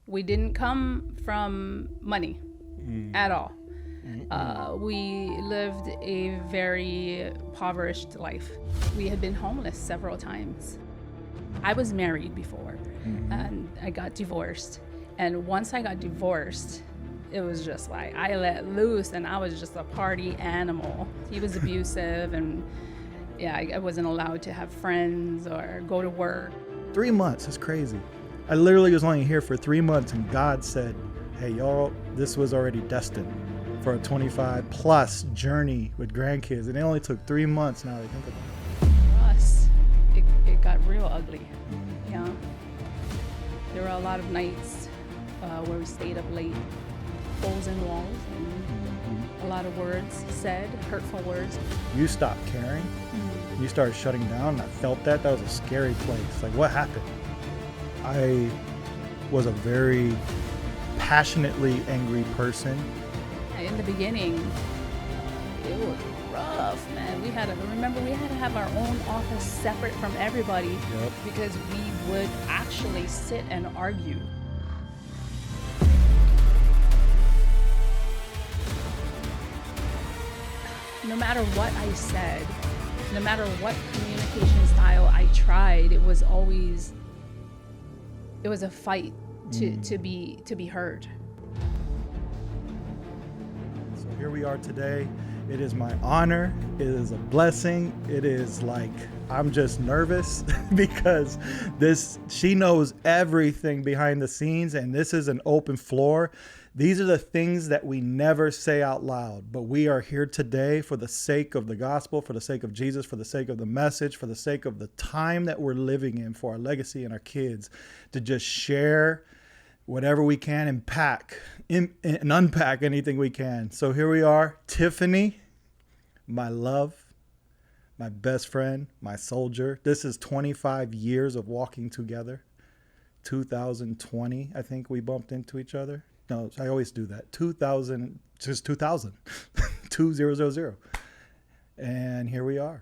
We didn't come from money at all. We lived a very impoverished life. We had been homeless several times. I was married before, and I got divorced. And once I got divorced, it was just like I let loose, and I was just a party animal. He was abusive, and yeah, I wasn't allowed to have friends or go to work. 3 months is crazy. I literally was only here for 3 months, and God said, hey, y'all, this was already destined for a 25 plus journey with grandkids. And it only took 3 months now to think about it. For us, it got real ugly. Yeah. There were a lot of nights where we stayed up late, holes in walls, and a lot of words said, hurtful words. You stopped caring. You started shutting down, and I felt that. That was a scary place. Like, what happened? I was a very passionately angry person. In the beginning, it was rough, man. We had to have our own office separate from everybody because we would actually sit and argue. No matter what I said, no matter what communication style I tried, it was a fight to be heard. So here we are today. It is my honor. It is a blessing. It is like, I'm just nervous because she knows everything behind the scenes, and this is an open floor. These are the things that we never say out loud, but we are here today for the sake of the gospel, for the sake of Jesus, for the sake of the message, for the sake of the time that we're living in, for our legacy and our kids, to just share whatever we can and unpack anything we can. So here we are, Tiffany, my love, my best friend, my soldier. This is 25 years of walking together. 2020, I think we bumped into each other. No, I always do that. 2000. 2000. And here we are.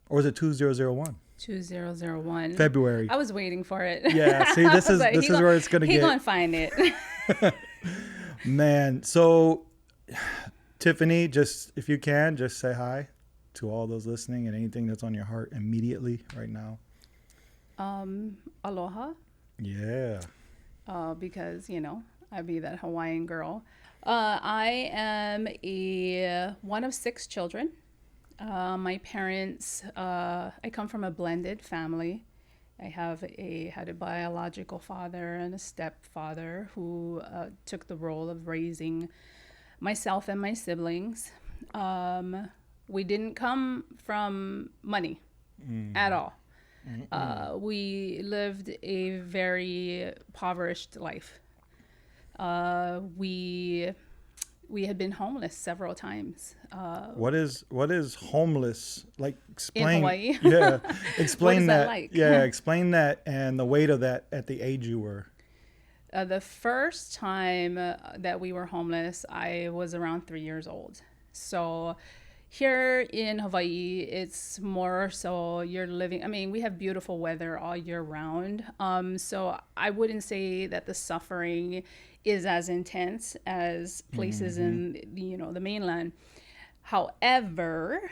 Or is it 2001? 2001. February. I was waiting for it. Yeah, see, this is like, where it's going to get. He's going to find it. Man, so Tiffany, just if you can, just say hi to all those listening and anything that's on your heart immediately right now. Aloha. Yeah. Because, I'd be that Hawaiian girl. I am one of 6 children. My parents, I come from a blended family. I had a biological father and a stepfather who took the role of raising myself and my siblings. We didn't come from money at all. We lived a very impoverished life. We had been homeless several times. What is homeless? Like, explain. In Hawaii? Yeah, explain What is that. like? Yeah, explain that and the weight of that at the age you were. The first time that we were homeless, I was around 3 years old. So here in Hawaii, it's more so you're living, we have beautiful weather all year round. So I wouldn't say that the suffering is as intense as places in the mainland. However,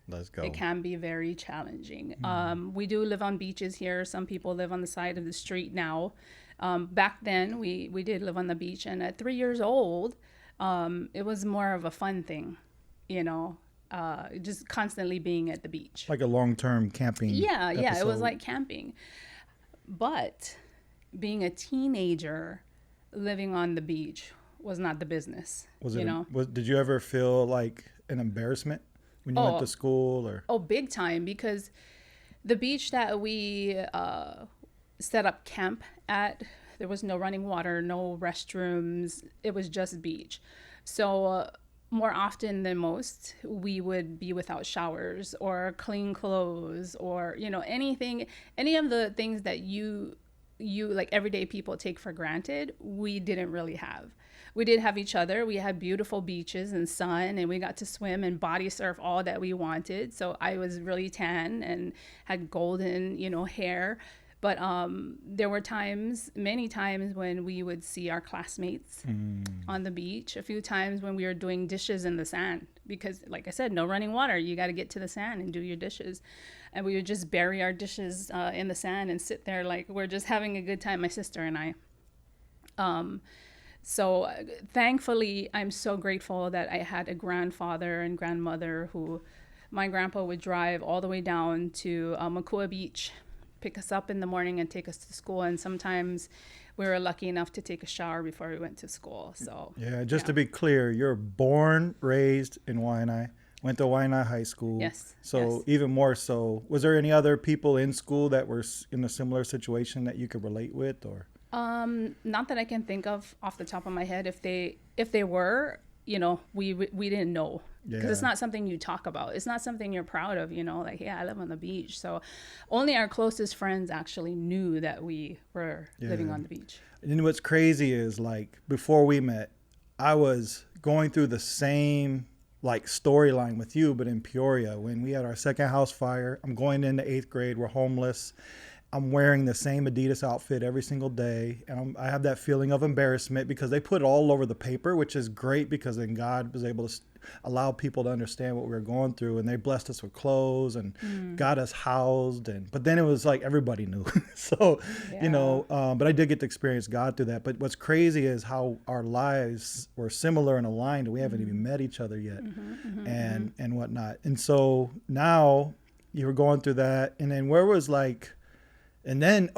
Let's go. it can be very challenging. We do live on beaches here. Some people live on the side of the street now. Back then, we did live on the beach. And at 3 years old, it was more of a fun thing, just constantly being at the beach. Like a long-term camping Yeah, it was episode. like camping. But being a teenager living on the beach was not the business. Did you ever feel like an embarrassment when you went to school or? Oh, big time, because the beach that we set up camp at, there was no running water, no restrooms. It was just beach. So more often than most, we would be without showers or clean clothes or, any of the things that you like everyday people take for granted, we didn't really have. We did have each other. We had beautiful beaches and sun, and we got to swim and body surf all that we wanted. So I was really tan and had golden, hair. But there were times, many times, when we would see our classmates on the beach. A few times when we were doing dishes in the sand, because, like I said, no running water. You got to get to the sand and do your dishes. And we would just bury our dishes in the sand and sit there like we're just having a good time, my sister and I. So thankfully, I'm so grateful that I had a grandfather and grandmother who, my grandpa would drive all the way down to Makua Beach, pick us up in the morning and take us to school. And sometimes we were lucky enough to take a shower before we went to school. So yeah, just to be clear, you're born, raised in Waianae, went to Waianae High School. Yes. So yes. even more so, was there any other people in school that were in a similar situation that you could relate with, or? Not that I can think of off the top of my head. If they were, we didn't know, because it's not something you talk about. It's not something you're proud of, like, yeah, I live on the beach. So only our closest friends actually knew that we were living on the beach. And what's crazy is, like, before we met, I was going through the same like storyline with you, but in Peoria, when we had our second house fire. I'm going into 8th grade. We're homeless. I'm wearing the same Adidas outfit every single day. And I have that feeling of embarrassment because they put it all over the paper, which is great because then God was able to allow people to understand what we were going through. And they blessed us with clothes and got us housed. But then it was like everybody knew. So, but I did get to experience God through that. But what's crazy is how our lives were similar and aligned. We haven't even met each other yet and whatnot. And so now you were going through that. And then where was like... And then,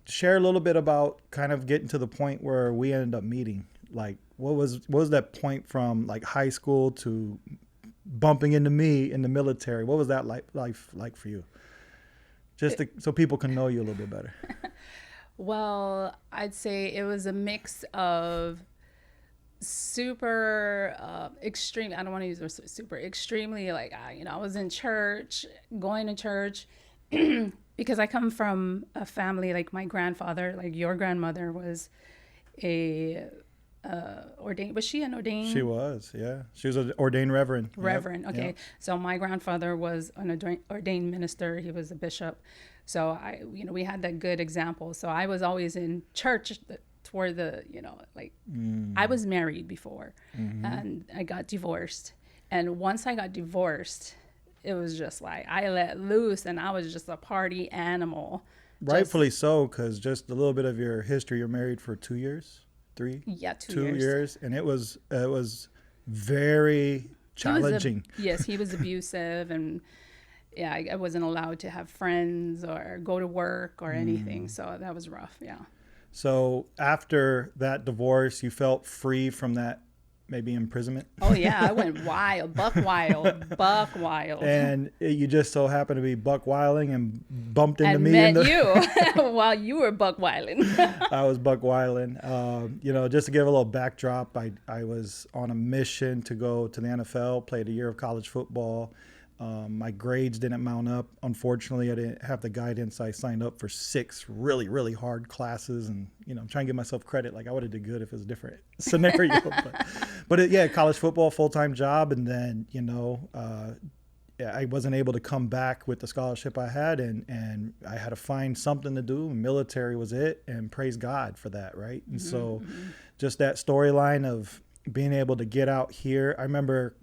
share a little bit about kind of getting to the point where we ended up meeting. Like, what was that point from like high school to bumping into me in the military? What was that life like for you? So people can know you a little bit better. Well, I'd say it was a mix of super extreme. I don't want to use the word super, extremely, like, I was in church, going to church. Because I come from a family, like my grandfather, like your grandmother was ordained. Was she an ordained? She was, yeah. She was an ordained reverend. Reverend, yep. okay. Yep. So my grandfather was an ordained minister. He was a bishop. So we had that good example. So I was always in church toward the, I was married before and I got divorced. And once I got divorced, it was just like I let loose and I was just a party animal. Rightfully so, because just a little bit of your history, you're married for 2 years, 3? Yeah, 2 years. And it was very challenging. Yes, he was abusive. And yeah, I wasn't allowed to have friends or go to work or anything. So that was rough, yeah. So after that divorce, you felt free from that maybe imprisonment? Oh yeah, I went wild, buck wild. And you just so happened to be buck wilding and bumped into and me. Met you while you were buck wilding. I was buck wilding. Just to give a little backdrop, I was on a mission to go to the NFL, played a year of college football. My grades didn't mount up. Unfortunately, I didn't have the guidance. I signed up for 6 really, really hard classes. And, I'm trying to give myself credit. Like, I would have did good if it was a different scenario. But college football, full-time job. And then, I wasn't able to come back with the scholarship I had. And I had to find something to do. Military was it. And praise God for that, right? And so just that storyline of being able to get out here. I remember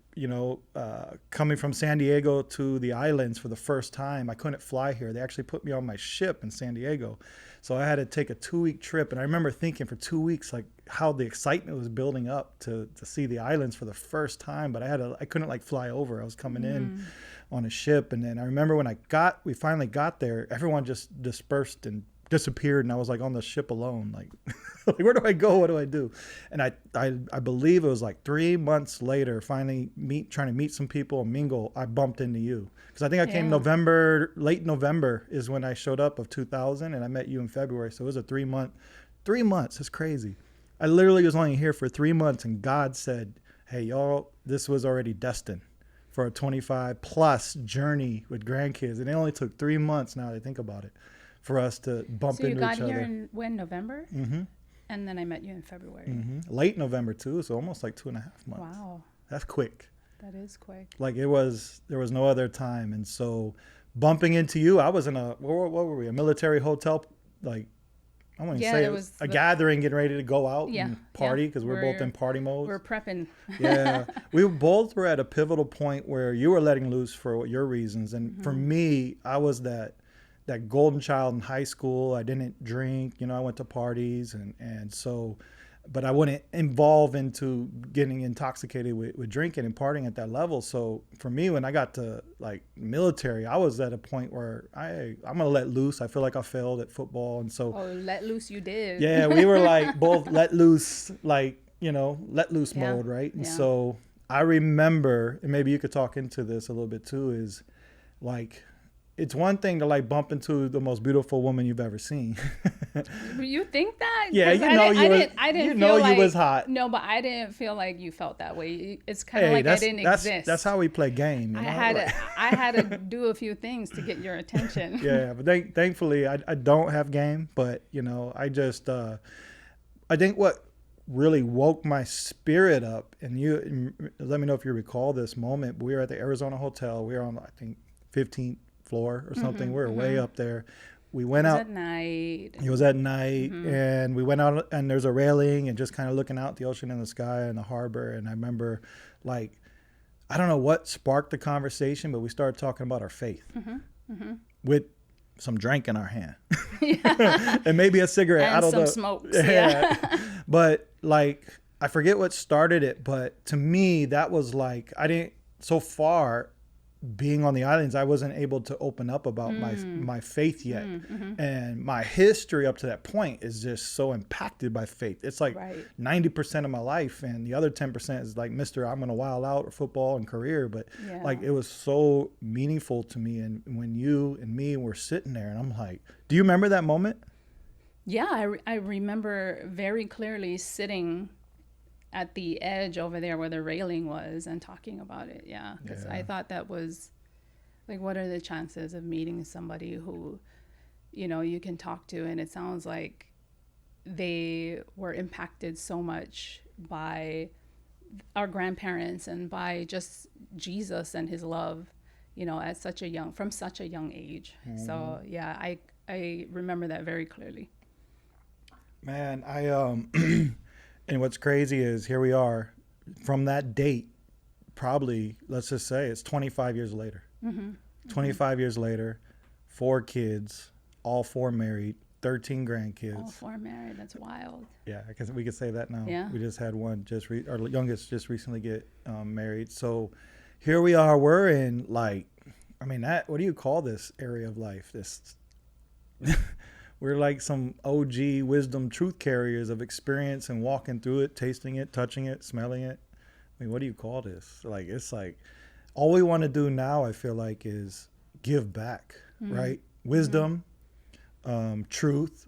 coming from San Diego to the islands for the first time. I couldn't fly here. They actually put me on my ship in San Diego. So I had to take a 2-week trip. And I remember thinking for 2 weeks, like how the excitement was building up to see the islands for the first time. But I couldn't fly over. I was coming in on a ship. And then I remember when we finally got there, everyone just dispersed and disappeared, and I was on the ship alone, where do I go? What do I do? And I believe it was 3 months later, finally trying to meet some people and mingle, I bumped into you, because I think I came late November is when I showed up of 2000, and I met you in February. So it was a 3 months. It's crazy. I literally was only here for 3 months, and God said, hey y'all, this was already destined for a 25 plus journey with grandkids. And it only took 3 months, now that I think about it, for us to bump into each other. So you got here in November? And then I met you in February. Late November too, so almost 2.5 months. Wow. That's quick. That is quick. There was no other time. And so bumping into you, I was in what were we, a military hotel like, I wouldn't Yeah, say it it was was a gathering, getting ready to go out Yeah, and party, yeah. because we're both in party We're mode. prepping. Yeah, we both were at a pivotal point where you were letting loose for your reasons, and for me, I was that golden child in high school. I didn't drink, I went to parties, and so, but I wouldn't involve into getting intoxicated with drinking and partying at that level. So for me, when I got to like military, I was at a point where I'm gonna let loose. I feel like I failed at football, and so Oh, let loose you did. yeah, we were like both let loose, like, let loose Yeah, mode, right? And yeah. so I remember, and maybe you could talk into this a little bit too, is like, it's one thing to like bump into the most beautiful woman you've ever seen. You think that? Yeah, 'Cause you know you was- I didn't you feel know you like, was hot. No, but I didn't feel like you felt that way. It's kind of Hey, like I didn't that's exist. that's how we play game. I You know? had Like- to, I had to do a few things to get your attention. yeah, but thankfully I don't have game, but I just I think what really woke my spirit up, and you let me know if you recall this moment. We were at the Arizona hotel. We were on, I think, 15th floor or something. We were way up there. We went It was out. at night. It was at night, and we went out, and there's a railing, and just kind of looking out the ocean and the sky and the harbor. And I remember, like, I don't know what sparked the conversation, but we started talking about our faith with some drink in our hand, and maybe a cigarette. And I don't some know. smokes. Yeah. But like, I forget what started it, but to me, that was like, I didn't, so far being on the islands, I wasn't able to open up about my faith yet. And my history up to that point is just so impacted by faith. It's like Right. 90% of my life, and the other 10% is like, I'm going to wild out, or football and career. But Yeah. like, it was so meaningful to me. And when you and me were sitting there, and I'm like, do you remember that moment? Yeah, I remember very clearly sitting at the edge over there where the railing was and talking about it. Yeah, 'cause Yeah. I thought that was like, what are the chances of meeting somebody who, you can talk to, and it sounds like they were impacted so much by our grandparents and by just Jesus and his love, at from such a young age. So yeah, I remember that very clearly. Man, and what's crazy is here we are from that date, probably, let's just say it's 25 years later. 25 years later, 4 kids, all 4 married, 13 grandkids. All 4 married. That's wild. Yeah, because we could say that now. Yeah. We just had one, our youngest just recently get married. So here we are, we're in like, what do you call this area of life? We're like some OG wisdom truth carriers of experience and walking through it, tasting it, touching it, smelling it. What do you call this? Like, it's like all we want to do now, I feel like, is give back, right? Wisdom, truth,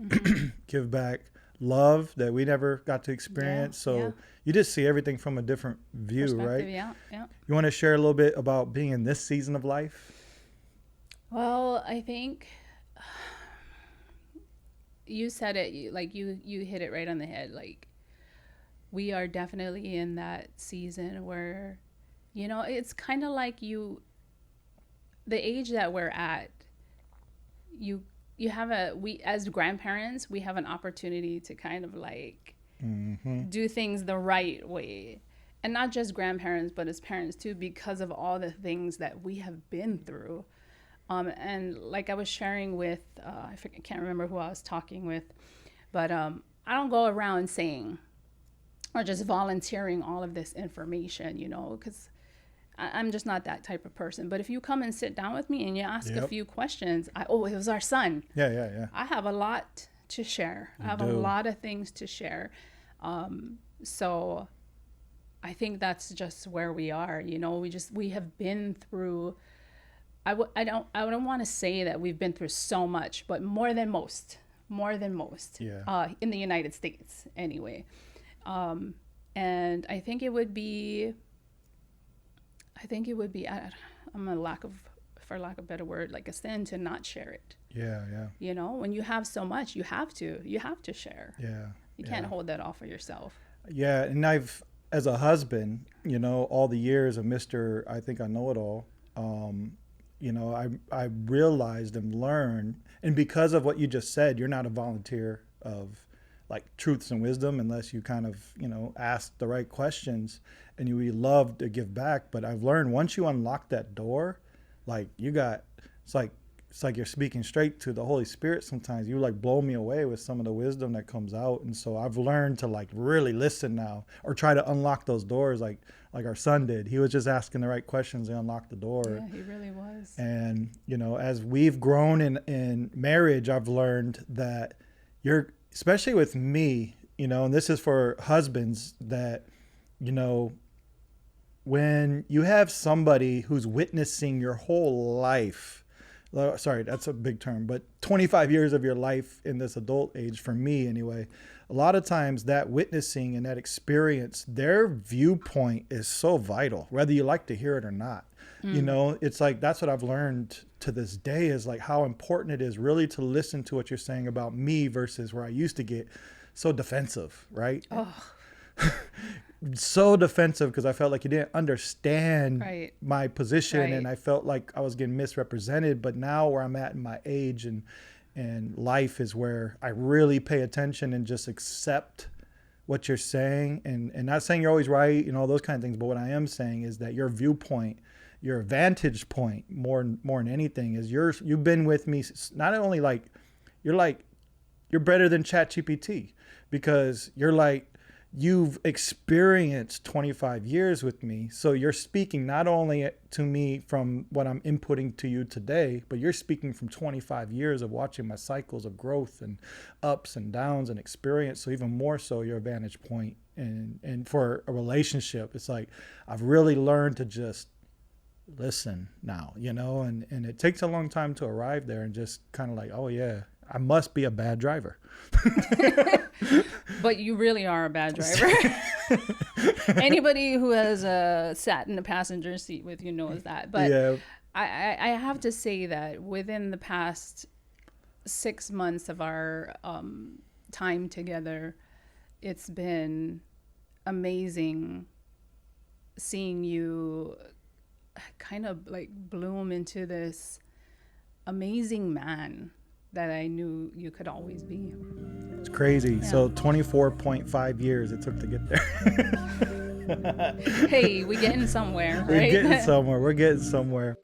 give back, love that we never got to experience. So you just see everything from a different view, right? Yeah, yeah. You want to share a little bit about being in this season of life? Well, I think you said it, you hit it right on the head. Like, we are definitely in that season where, it's kind of like the age that we're at, we as grandparents, we have an opportunity to kind of like do things the right way. And not just grandparents, but as parents too, because of all the things that we have been through. And like I was sharing with, I can't remember who I was talking with, but I don't go around saying or just volunteering all of this information, because I'm just not that type of person. But if you come and sit down with me and you ask a few questions, it was our son. Yeah. I have a lot to share. I have a lot of things to share. So I think that's just where we are. We have been through. I don't want to say that we've been through so much, but more than most. Yeah. In the United States, anyway. And I think it would be. For lack of a better word, like a sin to not share it. Yeah. When you have so much, you have to share. Yeah. You can't hold that all for yourself. Yeah, and I've, as a husband, all the years of Mr. I think I know it all, I realized and learned, and because of what you just said, you're not a volunteer of like truths and wisdom unless you kind of, ask the right questions, and you would love to give back. But I've learned once you unlock that door, like it's like you're speaking straight to the Holy Spirit. Sometimes you like blow me away with some of the wisdom that comes out. And so I've learned to like really listen now, or try to unlock those doors like our son did. He was just asking the right questions and unlocked the door. Yeah, he really was. And, as we've grown in marriage, I've learned that especially with me, and this is for husbands, that, when you have somebody who's witnessing your whole life, sorry, that's a big term, but 25 years of your life in this adult age, for me anyway, a lot of times that witnessing and that experience, their viewpoint is so vital, whether you like to hear it or not. It's like, that's what I've learned to this day, is like how important it is really to listen to what you're saying about me versus where I used to get so defensive, right? Oh. So defensive because I felt like you didn't understand my position, Right. and I felt like I was getting misrepresented. But now where I'm at in my age and life is where I really pay attention and just accept what you're saying, and not saying you're always right, those kind of things. But what I am saying is that your viewpoint, your vantage point, more than anything, is you've been with me. Not only like you're better than ChatGPT, because you've experienced 25 years with me. So you're speaking not only to me from what I'm inputting to you today, but you're speaking from 25 years of watching my cycles of growth and ups and downs and experience. So even more so, your vantage point. And for a relationship, it's like I've really learned to just listen now, and it takes a long time to arrive there, and just kind of like, oh yeah, I must be a bad driver. But you really are a bad driver. Anybody who has sat in the passenger seat with you knows that. But yeah. I have to say that within the past 6 months of our time together, it's been amazing seeing you kind of like bloom into this amazing man that I knew you could always be. It's crazy. Yeah. So 24.5 years it took to get there. Hey, we're getting somewhere, right? We're getting somewhere.